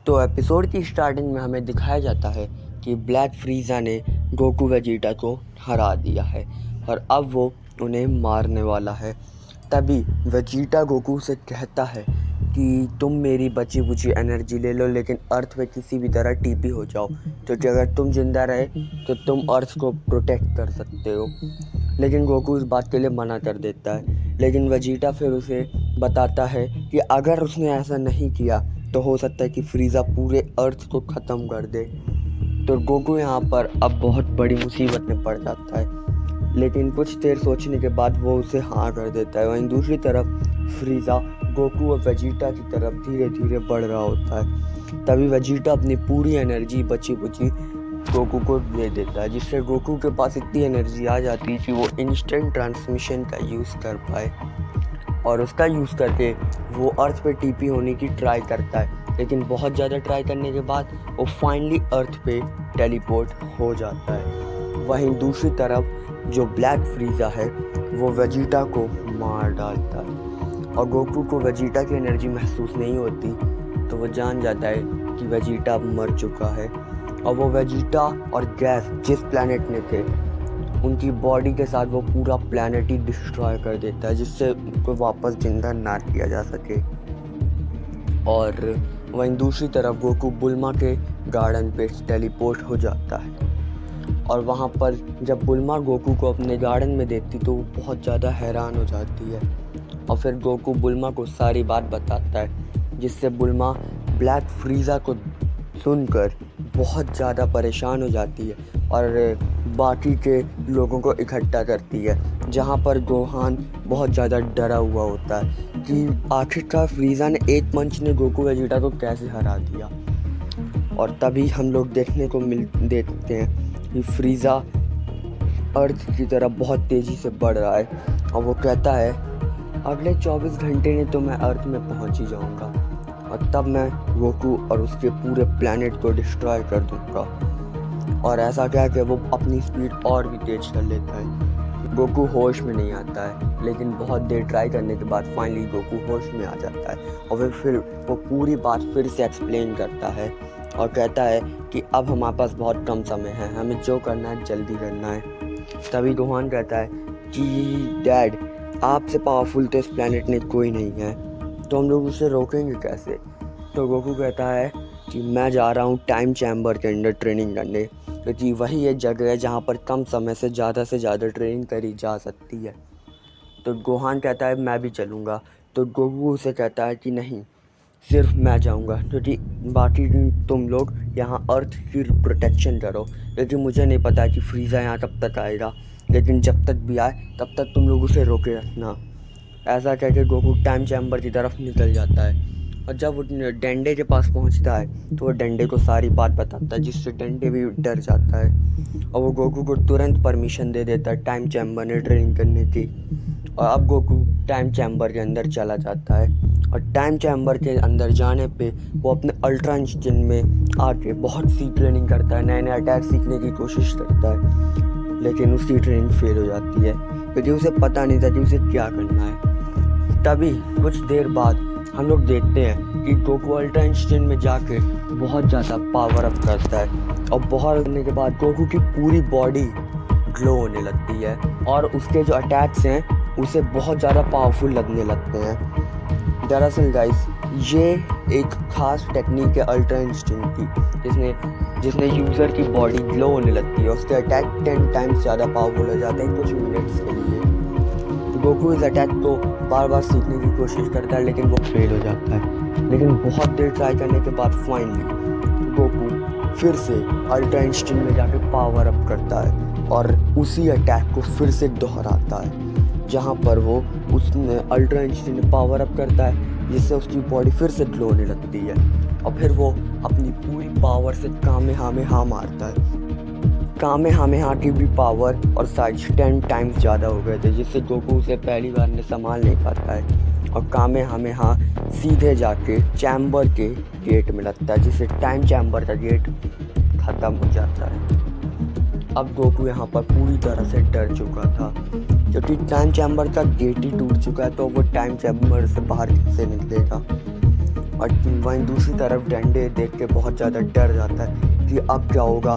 तो एपिसोड की स्टार्टिंग में हमें दिखाया जाता है कि ब्लैक फ्रीज़ा ने गोकू वेजिटा को हरा दिया है और अब वो उन्हें मारने वाला है। तभी वेजिटा गोकू से कहता है कि तुम मेरी बची बुची एनर्जी ले लो, लेकिन अर्थ पे किसी भी तरह टीपी हो जाओ, क्योंकि अगर तुम जिंदा रहे तो तुम अर्थ को प्रोटेक्ट कर सकते हो। लेकिन गोकू इस बात के लिए मना कर देता है, लेकिन वेजिटा फिर उसे बताता है कि अगर उसने ऐसा नहीं किया तो हो सकता है कि फ्रीज़ा पूरे अर्थ को ख़त्म कर दे। तो गोकू यहाँ पर अब बहुत बड़ी मुसीबत में पड़ जाता है, लेकिन कुछ देर सोचने के बाद वो उसे हाँ कर देता है। वहीं दूसरी तरफ फ्रीज़ा गोकू और वेजिटा की तरफ धीरे धीरे बढ़ रहा होता है। तभी वेजिटा अपनी पूरी एनर्जी बची बुची गोकू को दे देता है, जिससे गोकू के पास इतनी एनर्जी आ जाती है कि वो इंस्टेंट ट्रांसमिशन का यूज़ कर पाए और उसका यूज़ करके वो अर्थ पे टीपी होने की ट्राई करता है। लेकिन बहुत ज़्यादा ट्राई करने के बाद वो फाइनली अर्थ पे टेलीपोर्ट हो जाता है। वहीं दूसरी तरफ जो ब्लैक फ्रीज़ा है वो वेजिटा को मार डालता है और गोकू को वेजिटा की एनर्जी महसूस नहीं होती, तो वो जान जाता है कि वेजिटा अब मर चुका है। और वो वेजिटा और गैस जिस प्लैनेट में थे उनकी बॉडी के साथ वो पूरा प्लैनेट ही डिस्ट्रॉय कर देता है, जिससे उनको वापस जिंदा ना किया जा सके। और वहीं दूसरी तरफ गोकू बुल्मा के गार्डन पे टेलीपोर्ट हो जाता है और वहाँ पर जब बुल्मा गोकू को अपने गार्डन में देखती तो वो बहुत ज़्यादा हैरान हो जाती है और फिर गोकू बुल्मा को सारी बात बताता है, जिससे बुल्मा ब्लैक फ्रीज़ा को सुनकर बहुत ज़्यादा परेशान हो जाती है और बाकी के लोगों को इकट्ठा करती है, जहाँ पर गोहान बहुत ज़्यादा डरा हुआ होता है कि आखिरकार फ्रीज़ा ने एक मंच ने गोकू वेजिटा को कैसे हरा दिया। और तभी हम लोग देखते हैं कि फ्रीज़ा अर्थ की तरफ बहुत तेज़ी से बढ़ रहा है और वो कहता है अगले 24 घंटे में तो मैं अर्थ में पहुंच ही जाऊंगा और तब मैं गोकू और उसके पूरे प्लैनेट को डिस्ट्रॉय कर दूंगा। और ऐसा कह के वो अपनी स्पीड और भी तेज कर लेता है। गोकू होश में नहीं आता है, लेकिन बहुत देर ट्राई करने के बाद फाइनली गोकू होश में आ जाता है और फिर वो पूरी बात फिर से एक्सप्लेन करता है और कहता है कि अब हमारे पास बहुत कम समय है, हमें जो करना है जल्दी करना है। तभी गोहान कहता है कि डैड, आपसे पावरफुल तो इस प्लैनेट में कोई नहीं है, तो हम लोग उसे रोकेंगे कैसे। तो गोकू कहता है कि मैं जा रहा हूँ टाइम चैम्बर के अंदर ट्रेनिंग करने, क्योंकि वही एक जगह है जहाँ पर कम समय से ज़्यादा ट्रेनिंग करी जा सकती है। तो गोहान कहता है मैं भी चलूँगा। तो गोकू उसे कहता है कि नहीं, सिर्फ मैं जाऊँगा, क्योंकि बाकी तुम लोग यहाँ अर्थ की प्रोटेक्शन करो, क्योंकि मुझे नहीं पता कि फ्रीज़ा यहाँ कब तक आएगा, लेकिन जब तक भी आए तब तक तुम लोग उसे रोके रखना। ऐसा कह के गोकू टाइम चैम्बर की तरफ निकल जाता है और जब वो डंडे के पास पहुंचता है तो वो डंडे को सारी बात बताता है, जिससे डंडे भी डर जाता है और वो गोकू को तुरंत परमिशन दे देता है टाइम चैम्बर में ट्रेनिंग करने की। और अब गोकू टाइम चैम्बर के अंदर चला जाता है और टाइम चैम्बर के अंदर जाने पे वो अपने अल्ट्रा इंजन में आके बहुत सी ट्रेनिंग करता है, नए नए अटैक सीखने की कोशिश करता है, लेकिन उसकी ट्रेनिंग फेल हो जाती है क्योंकि उसे पता नहीं था कि उसे क्या करना है। तभी कुछ देर बाद हम लोग देखते हैं कि गोकू अल्ट्रा इंजन में जाके बहुत ज़्यादा पावर अप करता है और बहुत करने के बाद गोकू की पूरी बॉडी ग्लो होने लगती है और उसके जो अटैक्स हैं उसे बहुत ज़्यादा पावरफुल लगने लगते हैं। दरअसल गाइस, ये एक खास टेक्निक है अल्ट्रा इंस्टिंक्ट की, जिसमें यूज़र की बॉडी ग्लो होने लगती है, उसके अटैक 10 टाइम्स ज़्यादा पावरफुल हो जाते हैं कुछ मिनट्स के लिए। तो गोकू इस अटैक को बार बार सीखने की कोशिश करता है, लेकिन वो फेल हो जाता है। लेकिन बहुत देर ट्राई करने के बाद फाइनली गोकू फिर से अल्ट्रा इंस्टिंक्ट में जाकर पावर अप करता है और उसी अटैक को फिर से दोहराता है, जहाँ पर वो उसने अल्ट्रा इंस्टिंक्ट में पावर अप करता है, जिससे उसकी बॉडी फिर से ग्लो होने लगती है और फिर वो अपनी पूरी पावर से कामेहामेहा मारता है। कामेहामेहा की भी पावर और साइज 10 टाइम्स ज़्यादा हो गए थे, जिससे गोकू उसे पहली बार में संभाल नहीं पाता है और कामेहामेहा सीधे जाके चैम्बर के गेट में लगता है, जिससे टाइम चैम्बर का गेट ख़त्म हो जाता है। अब गोकू यहाँ पर पूरी तरह से डर चुका था, क्योंकि टाइम चैम्बर का गेट ही टूट चुका है, तो वो टाइम चैम्बर से बाहर कैसे निकलेगा। और वहीं दूसरी तरफ डेंडे देख के बहुत ज़्यादा डर जाता है कि अब क्या होगा,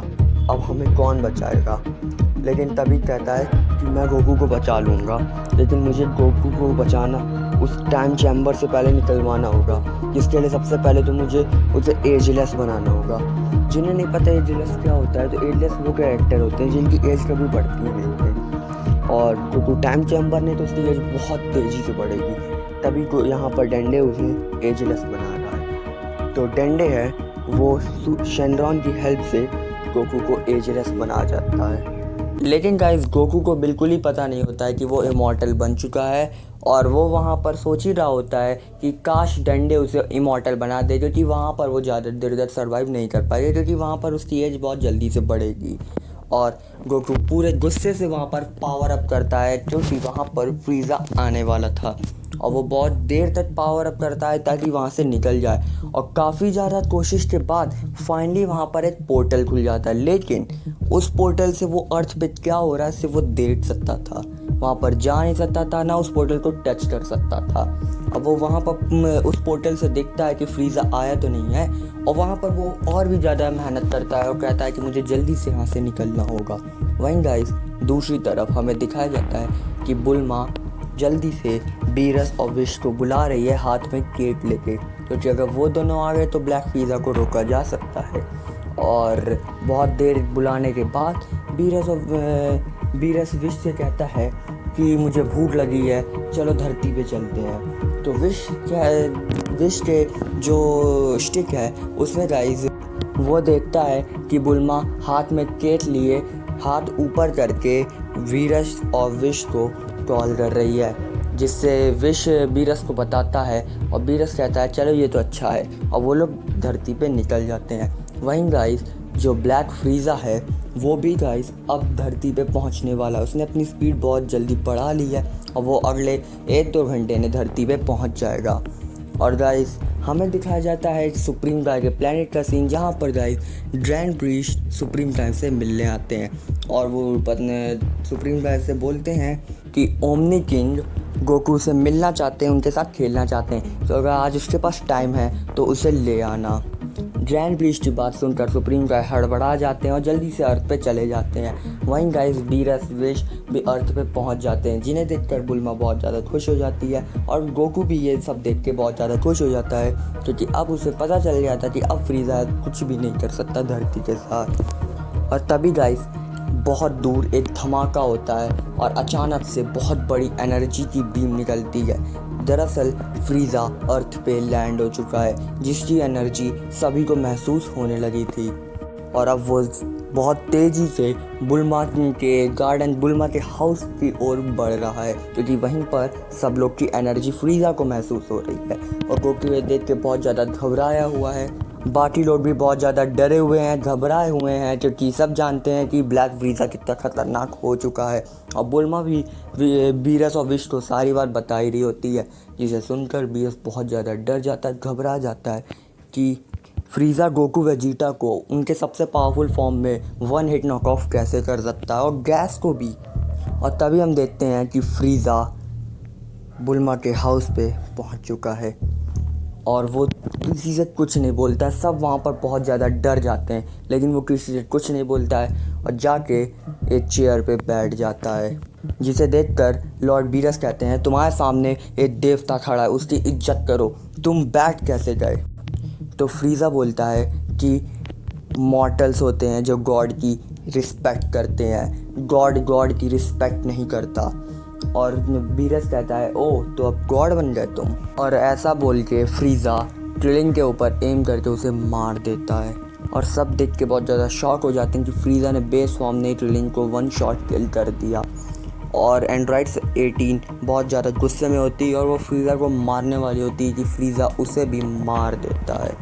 अब हमें कौन बचाएगा। लेकिन तभी कहता है कि मैं गोकू को बचा लूँगा, लेकिन मुझे गोकू को बचाना उस टाइम चैम्बर से पहले निकलवाना होगा, जिसके लिए सबसे पहले तो मुझे उसे एजलेस बनाना होगा। जिन्हें नहीं पता एजलेस क्या होता है, तो एजलेस वो कैरेक्टर होते हैं जिनकी एज कभी बढ़ती नहीं है, और गोकू टाइम चैम्बर ने तो उसकी एज बहुत तेज़ी से बढ़ेगी। तभी को यहाँ पर डेंडे उसे एजलेस बना रहा है। तो डेंडे है वो शेनरॉन की हेल्प से गोकू को एजलेस बना जाता है। लेकिन गाइस गोकू को बिल्कुल ही पता नहीं होता है कि वो इमॉर्टल बन चुका है, और वो वहाँ पर सोच ही रहा होता है कि काश डेंडे उसे इमॉर्टल बना दे, क्योंकि वहाँ पर वो ज़्यादा देर तक सर्वाइव नहीं कर पाएगा, क्योंकि वहाँ पर उसकी एज बहुत जल्दी से बढ़ेगी। और गोकू पूरे गुस्से से वहाँ पर पावर अप करता है, क्योंकि वहाँ पर फ्रीज़ा आने वाला था, और वो बहुत देर तक पावर अप करता है ताकि वहाँ से निकल जाए। और काफ़ी ज़्यादा कोशिश के बाद फाइनली वहाँ पर एक पोर्टल खुल जाता है, लेकिन उस पोर्टल से वो अर्थ पे क्या हो रहा है सिर्फ वो देख सकता था, वहाँ पर जा नहीं सकता था, ना उस पोर्टल को टच कर सकता था। अब वो वहाँ पर उस पोर्टल से देखता है कि फ्रीज़ा आया तो नहीं है, और वहाँ पर वो और भी ज़्यादा मेहनत करता है और कहता है कि मुझे जल्दी से यहाँ से निकलना होगा। वहीं गाइस दूसरी तरफ हमें दिखाया जाता है कि बुल्मा जल्दी से बीरस और विश को बुला रही है हाथ में केक लेके, क्योंकि अगर वो दोनों आ गए तो ब्लैक फ्रीज़ा को रोका जा सकता है। और बहुत देर बुलाने के बाद बीरस विश से कहता है कि मुझे भूख लगी है, चलो धरती पे चलते हैं। तो विश के जो स्टिक है उसमें गाइस वो देखता है कि बुल्मा हाथ में केक लिए हाथ ऊपर करके वीरस और विश को कॉल कर रही है, जिससे विश बीरस को बताता है, और बीरस कहता है चलो ये तो अच्छा है, और वो लोग धरती पे निकल जाते हैं। वहीं गाइस जो ब्लैक फ्रीज़ा है वो भी गाइस अब धरती पे पहुंचने वाला है, उसने अपनी स्पीड बहुत जल्दी बढ़ा ली है, और वो अगले 1-2 घंटे में धरती पे पहुंच जाएगा। और गाइस हमें दिखाया जाता है सुप्रीम गाय के प्लेनेट का सीन, जहाँ पर गाइस ग्रैंड प्रीस्ट सुप्रीम गाय से मिलने आते हैं, और वो सुप्रीम गाय से बोलते हैं कि ओमनी किंग गोकू से मिलना चाहते हैं, उनके साथ खेलना चाहते हैं, तो अगर आज उसके पास टाइम है तो उसे ले आना। ग्रैंड प्रीस्ट की बात सुनकर सुप्रीम गाय हड़बड़ा जाते हैं और जल्दी से अर्थ पे चले जाते हैं। वहीं गाइस बीरस विश भी अर्थ पे पहुंच जाते हैं, जिन्हें देखकर बुल्मा बहुत ज़्यादा खुश हो जाती है, और गोकू भी ये सब देख के बहुत ज़्यादा खुश हो जाता है, क्योंकि अब उसे पता चल गया था कि अब फ्रीज़ा कुछ भी नहीं कर सकता धरती के साथ। और तभी गाइस बहुत दूर एक धमाका होता है, और अचानक से बहुत बड़ी एनर्जी की बीम निकलती है। दरअसल फ्रीज़ा अर्थ पे लैंड हो चुका है, जिसकी एनर्जी सभी को महसूस होने लगी थी, और अब वो बहुत तेज़ी से बुल्मा के हाउस की ओर बढ़ रहा है, क्योंकि वहीं पर सब लोग की एनर्जी फ्रीज़ा को महसूस हो रही है। और गोकू ये देख के बहुत ज़्यादा घबराया हुआ है, बाकी लोग भी बहुत ज़्यादा डरे हुए हैं, घबराए हुए हैं, क्योंकि सब जानते हैं कि ब्लैक फ्रीज़ा कितना ख़तरनाक हो चुका है। और बुल्मा भी बीरस और विश को सारी बात बता ही रही होती है, जिसे सुनकर बीरस बहुत ज़्यादा डर जाता है, घबरा जाता है कि फ्रीज़ा गोकू वेजिटा को उनके सबसे पावरफुल फॉर्म में 1 हिट नॉक ऑफ कैसे कर सकता है, और गैस को भी। और तभी हम देखते हैं कि फ्रीज़ा बुल्मा के हाउस पे पहुंच चुका है, और वो किसी से कुछ नहीं बोलता है। सब वहाँ पर बहुत ज़्यादा डर जाते हैं, लेकिन वो किसी से कुछ नहीं बोलता है, और जाके एक चेयर पे बैठ जाता है, जिसे देखकर लॉर्ड बीरस कहते हैं तुम्हारे सामने एक देवता खड़ा है, उसकी इज्जत करो, तुम बैठ कैसे गए। तो फ्रीज़ा बोलता है कि मॉर्टल्स होते हैं जो गॉड की रिस्पेक्ट करते हैं, गॉड की रिस्पेक्ट नहीं करता। और बीरस कहता है ओह तो अब गॉड बन गए तुम, और ऐसा बोल के फ्रीज़ा क्रिलिन के ऊपर एम करके उसे मार देता है। और सब देख के बहुत ज़्यादा शॉक हो जाते हैं कि फ्रीज़ा ने बेस फॉर्म ने क्रिलिन को 1 शॉट किल कर दिया। और एंड्रॉइड्स 18 बहुत ज़्यादा गुस्से में होती है, और वो फ्रीज़ा को मारने वाली होती है कि फ्रीज़ा उसे भी मार देता है।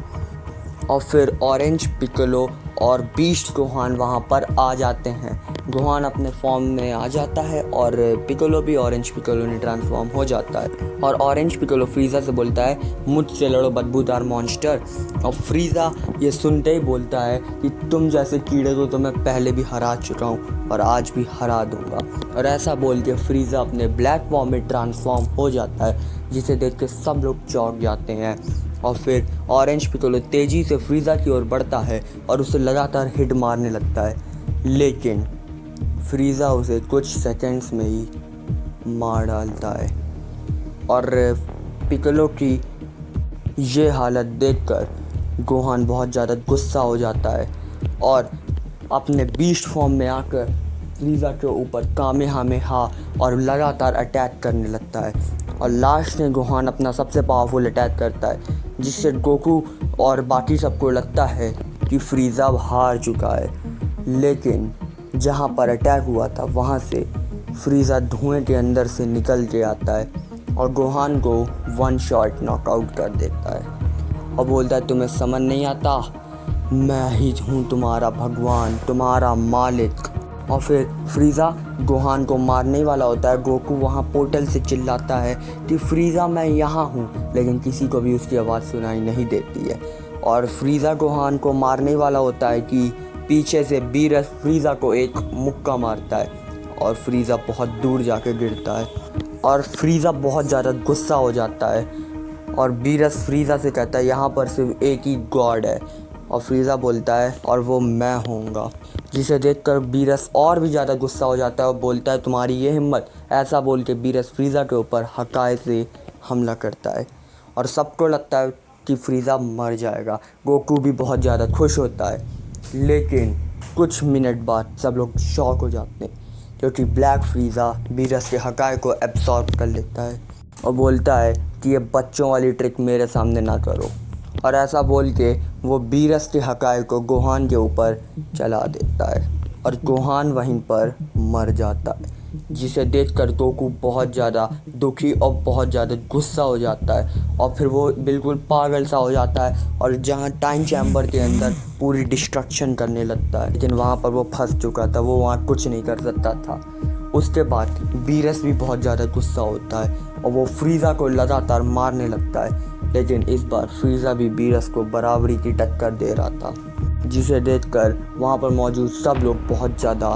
और फिर ऑरेंज पिकोलो और बीस्ट गोहान वहाँ पर आ जाते हैं। गोहान अपने फॉर्म में आ जाता है, और पिकोलो भी ऑरेंज पिकोलो में ट्रांसफॉर्म हो जाता है। और ऑरेंज पिकोलो फ्रीज़ा से बोलता है मुझसे लड़ो बदबूदार मॉन्स्टर। और फ्रीज़ा ये सुनते ही बोलता है कि तुम जैसे कीड़े को तो मैं पहले भी हरा चुका हूँ, और आज भी हरा दूँगा। और ऐसा बोल के फ्रीज़ा अपने ब्लैक फॉर्म में ट्रांसफॉर्म हो जाता है, जिसे देख के सब लोग चौंक जाते हैं। और फिर ऑरेंज पिकोलो तेज़ी से फ्रीज़ा की ओर बढ़ता है और उसे लगातार हिट मारने लगता है, लेकिन फ्रीज़ा उसे कुछ सेकंड्स में ही मार डालता है। और पिकोलो की ये हालत देखकर गोहान बहुत ज़्यादा गुस्सा हो जाता है और अपने बीस्ट फॉर्म में आकर फ्रीज़ा के ऊपर कामेहामेहा और लगातार अटैक करने लगता है। और लास्ट में गोहान अपना सबसे पावरफुल अटैक करता है, जिससे गोकू और बाकी सबको लगता है कि फ्रीज़ा हार चुका है। लेकिन जहाँ पर अटैक हुआ था वहाँ से फ्रीज़ा धुएं के अंदर से निकल के आता है और गोहान को वन शॉट नॉकआउट कर देता है और बोलता है, तुम्हें समझ नहीं आता, मैं ही हूँ तुम्हारा भगवान, तुम्हारा मालिक। और फिर फ्रीज़ा गोहान को मारने वाला होता है। गोकू वहाँ पोर्टल से चिल्लाता है कि फ्रीज़ा मैं यहाँ हूँ, लेकिन किसी को भी उसकी आवाज़ सुनाई नहीं देती है। और फ्रीज़ा गोहान को मारने वाला होता है कि पीछे से बीरस फ्रीज़ा को एक मुक्का मारता है और फ्रीज़ा बहुत दूर जाके गिरता है और फ्रीज़ा बहुत ज़्यादा गुस्सा हो जाता है और बीरस फ्रीज़ा से कहता है, यहाँ पर सिर्फ एक ही गॉड है। और फ्रीज़ा बोलता है, और वो मैं होऊंगा, जिसे देखकर बीरस और भी ज़्यादा गुस्सा हो जाता है और बोलता है, तुम्हारी ये हिम्मत। ऐसा बोल के बीरस फ्रीज़ा के ऊपर हकाए से हमला करता है और सबको लगता है कि फ्रीज़ा मर जाएगा। गोकू भी बहुत ज़्यादा खुश होता है, लेकिन कुछ मिनट बाद सब लोग शॉक हो जाते हैं क्योंकि ब्लैक फ्रीज़ा बीरस के हकाए को एब्सॉर्ब कर लेता है और बोलता है कि ये बच्चों वाली ट्रिक मेरे सामने ना करो। और ऐसा बोल के वो बीरस के हकाए को गोहान के ऊपर चला देता है और गोहान वहीं पर मर जाता है, जिसे देखकर गोकू बहुत ज़्यादा दुखी और बहुत ज़्यादा गुस्सा हो जाता है और फिर वो बिल्कुल पागल सा हो जाता है और जहाँ टाइम चैम्बर के अंदर पूरी डिस्ट्रक्शन करने लगता है। लेकिन वहाँ पर वो फंस चुका था, वो वहाँ कुछ नहीं कर सकता था। उसके बाद बीरस भी बहुत ज़्यादा गुस्सा होता है और वो फ्रीज़ा को लगातार मारने लगता है, लेकिन इस बार फ्रीज़ा भी बीरस को बराबरी की टक्कर दे रहा था, जिसे देखकर वहाँ पर मौजूद सब लोग बहुत ज़्यादा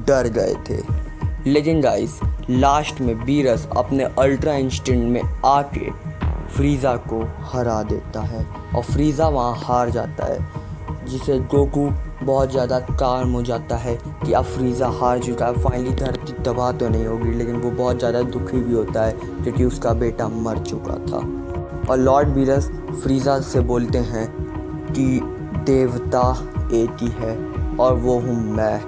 डर गए थे। लेकिन गाइस लास्ट में बीरस अपने अल्ट्रा इंस्टेंट में आके फ्रीज़ा को हरा देता है और फ्रीज़ा वहाँ हार जाता है, जिसे गोकू बहुत ज़्यादा काम हो जाता है कि अब फ्रीज़ा हार चुका है, फाइनली धरती तबाह तो नहीं होगी। लेकिन वो बहुत ज़्यादा दुखी भी होता है क्योंकि उसका बेटा मर चुका था। और लॉर्ड बीरस फ्रीज़ा से बोलते हैं कि देवता एक ही है और वो हूँ मैं,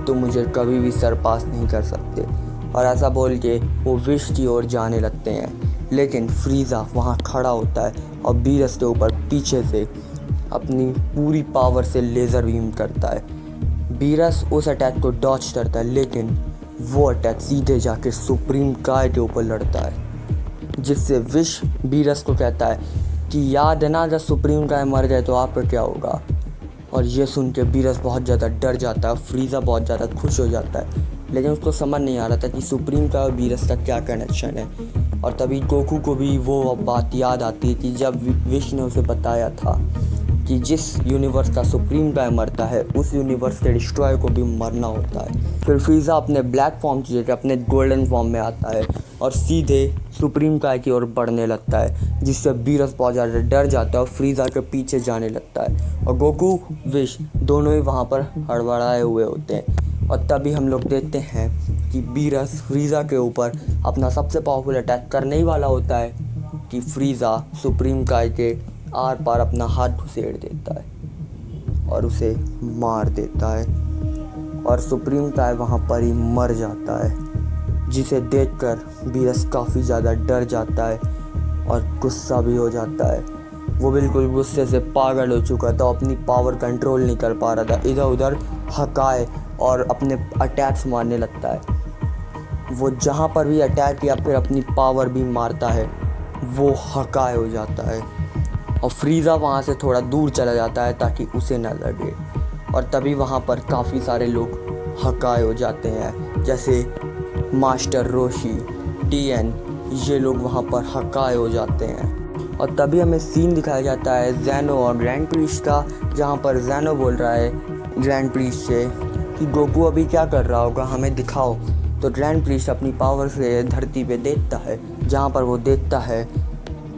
तुम मुझे कभी भी सरपास नहीं कर सकते। और ऐसा बोल के वो विश की ओर जाने लगते हैं, लेकिन फ्रीज़ा वहाँ खड़ा होता है और बीरस के ऊपर पीछे से अपनी पूरी पावर से लेज़र बीम करता है। बीरस उस अटैक को डॉच करता है, लेकिन वो अटैक सीधे जाके सुप्रीम काय के ऊपर लड़ता है, जिससे विश बीरस को कहता है कि याद है ना, जब सुप्रीम काय मर गए तो आपका क्या होगा। और ये सुन के बीरस बहुत ज़्यादा डर जाता है। फ्रीज़ा बहुत ज़्यादा खुश हो जाता है, लेकिन उसको समझ नहीं आ रहा था कि सुप्रीम काय और बीरस का क्या कनेक्शन है। और तभी गोकू को भी वो बात याद आती है कि जब विश ने उसे बताया था कि जिस यूनिवर्स का सुप्रीम काय मरता है उस यूनिवर्स के डिस्ट्रॉय को भी मरना होता है। फिर फ्रीज़ा अपने ब्लैक फॉर्म की जगह अपने गोल्डन फॉर्म में आता है और सीधे सुप्रीम काय की ओर बढ़ने लगता है, जिससे बीरस बहुत ज़्यादा डर जाता है और फ्रीज़ा के पीछे जाने लगता है। और गोकू विश दोनों ही वहाँ पर हड़बड़ाए हुए होते हैं। और तभी हम लोग देखते हैं कि बीरस फ्रीज़ा के ऊपर अपना सबसे पावरफुल अटैक करने ही वाला होता है कि फ्रीज़ा सुप्रीम काय के आर पार अपना हाथ घुसेड़ देता है और उसे मार देता है और सुप्रीम काय वहाँ पर ही मर जाता है, जिसे देखकर बीरस काफ़ी ज़्यादा डर जाता है और गुस्सा भी हो जाता है। वो बिल्कुल गुस्से से पागल हो चुका था, अपनी पावर कंट्रोल नहीं कर पा रहा था, इधर उधर हकाए और अपने अटैक्स मारने लगता है। वो जहाँ पर भी अटैक या फिर अपनी पावर भी मारता है वो हकाए हो जाता है और फ्रीज़ा वहाँ से थोड़ा दूर चला जाता है ताकि उसे न लगे। और तभी वहाँ पर काफ़ी सारे लोग हकाए हो जाते हैं, जैसे मास्टर रोशी, टीएन, ये लोग वहाँ पर हकाए हो जाते हैं। और तभी हमें सीन दिखाया जाता है ज़ेनो और ग्रैंड प्रीस्ट का, जहाँ पर ज़ेनो बोल रहा है ग्रैंड प्रीस्ट से कि गोकू अभी क्या कर रहा होगा, हमें दिखाओ। तो ग्रैंड प्रीस्ट अपनी पावर से धरती पे देखता है, जहाँ पर वो देखता है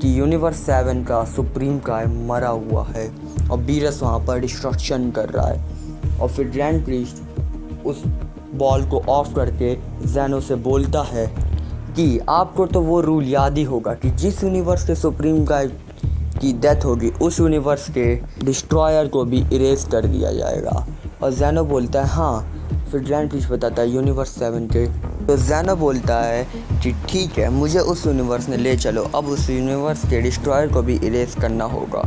कि यूनिवर्स 7 का सुप्रीम काय मरा हुआ है और बीरस वहाँ पर डिस्ट्रक्शन कर रहा है। और फिर ग्रैंड प्रीस्ट उस बॉल को ऑफ करके ज़ेनो से बोलता है कि आपको तो वो रूल याद ही होगा कि जिस यूनिवर्स के सुप्रीम काय की डेथ होगी उस यूनिवर्स के डिस्ट्रॉयर को भी इरेज कर दिया जाएगा। और ज़ेनो बोलता है हाँ। फिर ग्रैंड प्रीस्ट बताता है यूनिवर्स 7 के। तो ज़ेनो बोलता है कि ठीक है, मुझे उस यूनिवर्स में ले चलो, अब उस यूनिवर्स के डिस्ट्रॉयर को भी इरेज करना होगा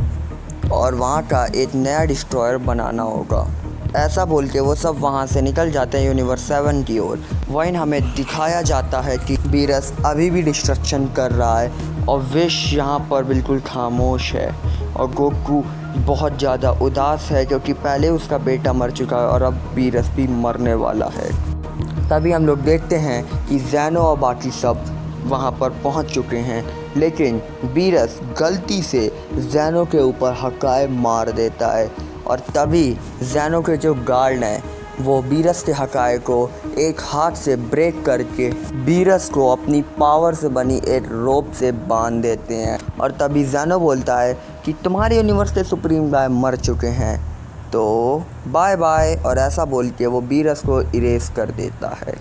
और वहाँ का एक नया डिस्ट्रॉयर बनाना होगा। ऐसा बोल के वो सब वहाँ से निकल जाते हैं यूनिवर्स 7 की ओर। वहीं हमें दिखाया जाता है कि बीरस अभी भी डिस्ट्रक्शन कर रहा है और विश यहाँ पर बिल्कुल खामोश है और गोकू बहुत ज़्यादा उदास है क्योंकि पहले उसका बेटा मर चुका है और अब बीरस भी मरने वाला है। तभी हम लोग देखते हैं कि ज़ेनो और बाकी सब वहाँ पर पहुँच चुके हैं, लेकिन बीरस गलती से ज़ेनो के ऊपर हकाए मार देता है और तभी ज़ेनो के जो गार्ड हैं वो बीरस के हकाए को एक हाथ से ब्रेक करके बीरस को अपनी पावर से बनी एक रोप से बांध देते हैं। और तभी ज़ेनो बोलता है कि तुम्हारे यूनिवर्स के सुप्रीम गाय मर चुके हैं तो बाय बाय, और ऐसा बोल के वो बीरस को इरेज कर देता है।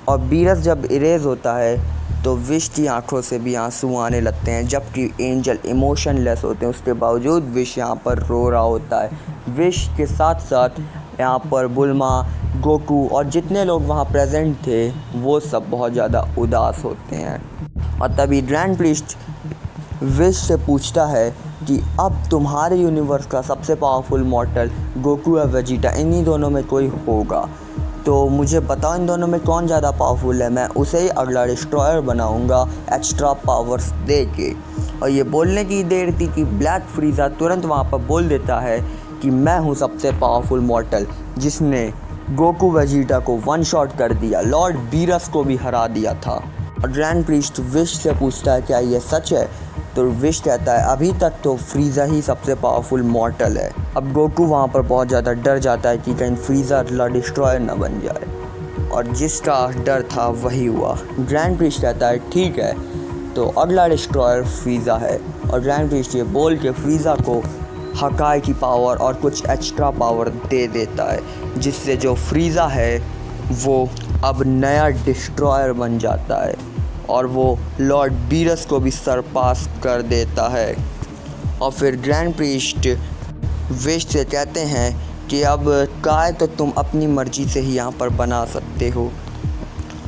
और बीरस जब इरेज होता है तो विश की आंखों से भी आंसू आने लगते हैं, जबकि एंजल इमोशनलेस होते हैं। उसके बावजूद विश यहाँ पर रो रहा होता है। विश के साथ साथ यहाँ पर बुल्मा, गोकू और जितने लोग वहाँ प्रेजेंट थे वो सब बहुत ज़्यादा उदास होते हैं। और तभी ग्रैंड प्रीस्ट विश से पूछता है कि अब तुम्हारे यूनिवर्स का सबसे पावरफुल मॉर्टल गोकू या वेजिटा, इन्हीं दोनों में कोई होगा तो मुझे बताओ इन दोनों में कौन ज़्यादा पावरफुल है, मैं उसे ही अगला डिस्ट्रॉयर बनाऊंगा एक्स्ट्रा पावर्स दे के। और ये बोलने की देर थी कि ब्लैक फ्रीज़ा तुरंत वहाँ पर बोल देता है कि मैं हूँ सबसे पावरफुल मॉर्टल जिसने गोकू वेजिटा को वन शॉट कर दिया, लॉर्ड बीरस को भी हरा दिया था। और ग्रैंड प्रीस्ट विश से पूछता है क्या ये सच है, तो विश कहता है अभी तक तो फ्रीज़ा ही सबसे पावरफुल मॉर्टल है। अब गोकू वहाँ पर बहुत ज़्यादा डर जाता है कि कहीं फ्रीज़ा अगला डिस्ट्रॉयर न बन जाए, और जिसका डर था वही हुआ। ग्रैंड प्रीस्ट कहता है ठीक है, तो अगला डिस्ट्रॉयर फ्रीज़ा है। और ग्रैंड प्रीस्ट ये बोल के फ्रीज़ा को हकाई की पावर और कुछ एक्स्ट्रा पावर दे देता है, जिससे जो फ्रीज़ा है वो अब नया डिस्ट्रॉयर बन जाता है और वो लॉर्ड बीरस को भी सरपास कर देता है। और फिर ग्रैंड प्रीस्ट विश से कहते हैं कि अब काय तो तुम अपनी मर्ज़ी से ही यहाँ पर बना सकते हो।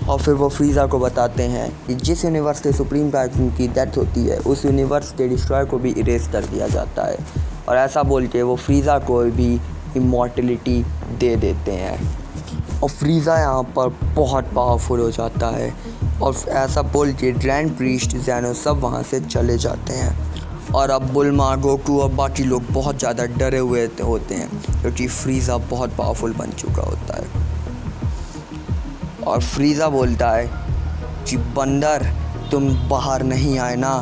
और फिर वो फ्रीज़ा को बताते हैं कि जिस यूनिवर्स के सुप्रीम काय की डेथ होती है उस यूनिवर्स के डिस्ट्रॉयर को भी इरेज कर दिया जाता है। और ऐसा बोल के वो फ्रीज़ा को भी इमॉर्टलिटी दे देते हैं और फ्रीज़ा यहाँ पर बहुत पावरफुल हो जाता है। और ऐसा बोल के ग्रैंड प्रीस्ट ज़ेनो सब वहाँ से चले जाते हैं। और अब बुल्मा, गोकू और बाकी लोग बहुत ज़्यादा डरे हुए होते हैं क्योंकि फ्रीज़ा बहुत पावरफुल बन चुका होता है। और फ्रीज़ा बोलता है कि बंदर तुम बाहर नहीं आए ना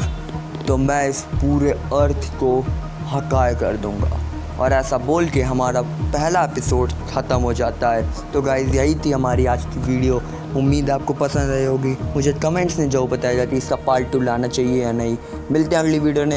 तो मैं इस पूरे अर्थ को हकाए कर दूंगा। और ऐसा बोल के हमारा पहला एपिसोड ख़त्म हो जाता है। तो गाइज़ यही थी हमारी आज की वीडियो, उम्मीद आपको पसंद आई होगी। मुझे कमेंट्स में जो बताएगा कि इसका पार्ट 2 लाना चाहिए या नहीं। मिलते हैं अगली वीडियो में।